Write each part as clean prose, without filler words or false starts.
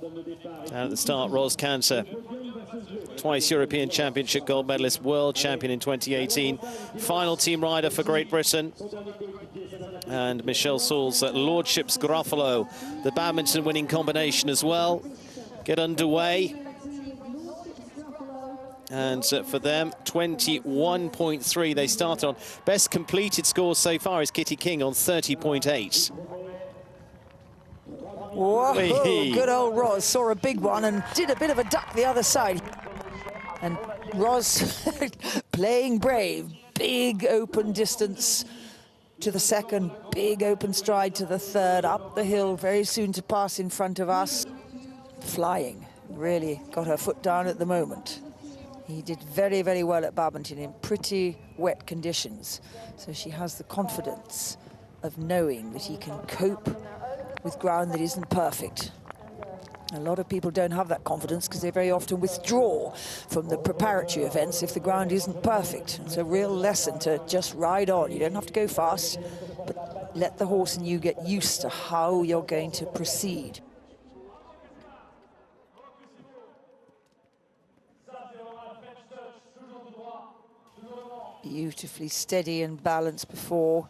And at the start, Ros Canter, twice European Championship gold medalist, world champion in 2018, final team rider for Great Britain. And Michelle Sauls at Lordships Graffalo, the badminton winning combination as well, get underway. And for them, 21.3 they started on. Best completed score so far is Kitty King on 30.8. Whoa, good old Ros saw a big one and did a bit of a duck the other side. And Ros playing brave, big open distance to the second, big open stride to the third, up the hill, very soon to pass in front of us. Flying, really got her foot down at the moment. He did very, very well at badminton in pretty wet conditions. So she has the confidence of knowing that he can cope with ground that isn't perfect. A lot of people don't have that confidence because they very often withdraw from the preparatory events if the ground isn't perfect. It's a real lesson to just ride on. You don't have to go fast, but let the horse and you get used to how you're going to proceed. Beautifully steady and balanced before.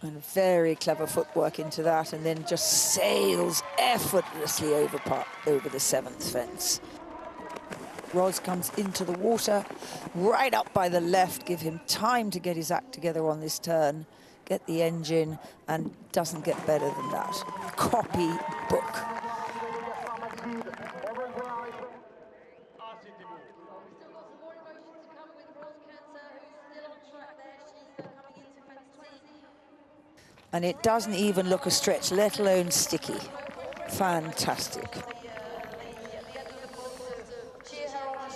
And very clever footwork into that, and then just sails effortlessly over the seventh fence. Ros comes into the water, right up by the left, give him time to get his act together on this turn, get the engine, and doesn't get better than that. Copy book. And it doesn't even look a stretch, let alone sticky. Fantastic.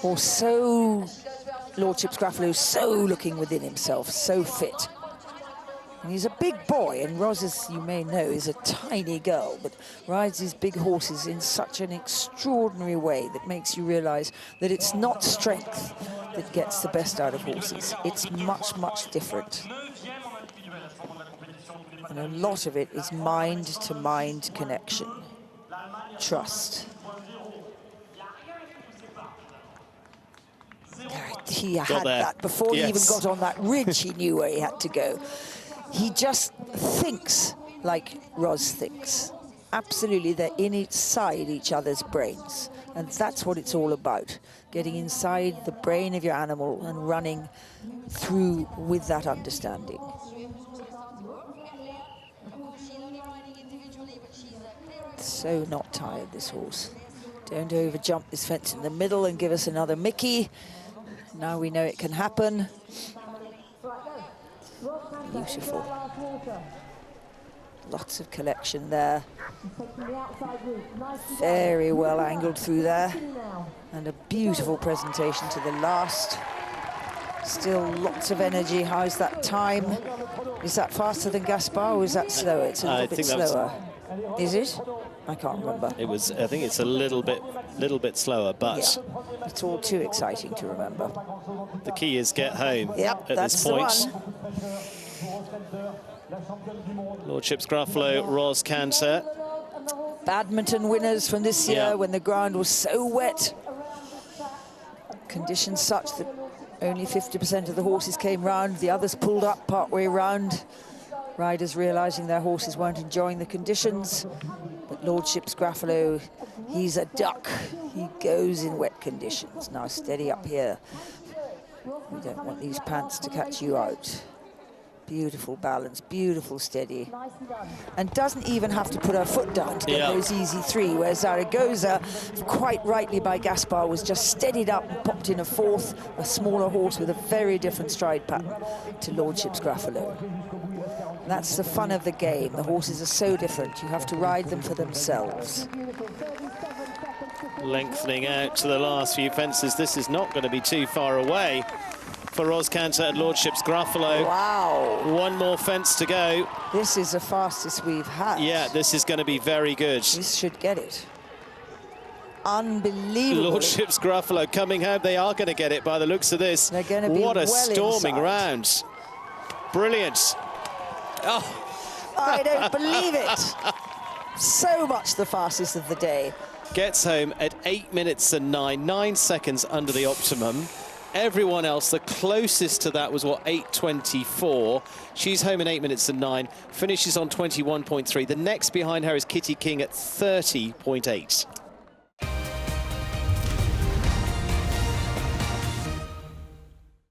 Or so, Lordships Graffalo, so looking within himself, so fit. And he's a big boy, and Ros, as you may know, is a tiny girl, but rides his big horses in such an extraordinary way that makes you realize that it's not strength that gets the best out of horses. It's much, much different. And a lot of it is mind-to-mind connection, trust. He had that before he even got on that ridge. He knew where he had to go. He just thinks like Ros thinks. Absolutely, they're inside each other's brains. And that's what it's all about, getting inside the brain of your animal and running through with that understanding. So not tired, this horse. Don't over jump this fence in the middle and give us another Mickey. Now we know it can happen. Beautiful. Lots of collection there. Very well angled through there. And a beautiful presentation to the last. Still lots of energy. How's that time? Is that faster than Gaspar, or is that slower? It's a little bit slower. Is it? I can't remember. It was, I think it's a little bit slower, but yeah, it's all too exciting to remember. The key is get home at that's this point. The one. Lordships Graffalo, Ros Canter. Badminton winners from this year when the ground was so wet. Conditions such that only 50% of the horses came round, the others pulled up partway round. Riders realizing their horses weren't enjoying the conditions. But Lordships Graffalo, he's a duck. He goes in wet conditions. Now steady up here. We don't want these pants to catch you out. Beautiful balance, beautiful steady. And doesn't even have to put her foot down to get those easy three, where Zaragoza, quite rightly by Gaspar, was just steadied up and popped in a fourth, a smaller horse with a very different stride pattern to Lordships Graffalo. That's the fun of the game. The horses are so different. You have to ride them for themselves. Lengthening out to the last few fences. This is not going to be too far away for Ros Canter at Lordships Graffalo. Wow. One more fence to go. This is the fastest we've had. Yeah, this is going to be very good. This should get it. Unbelievable. Lordships Graffalo coming home. They are going to get it by the looks of this. They're going to be what a storming inside. round. Brilliant. Oh. I don't believe it. so much the fastest of the day. Gets home at 8 minutes and 9 seconds under the optimum. Everyone else, the closest to that was, what, 8:24. She's home in 8 minutes and 9, finishes on 21.3. The next behind her is Kitty King at 30.8.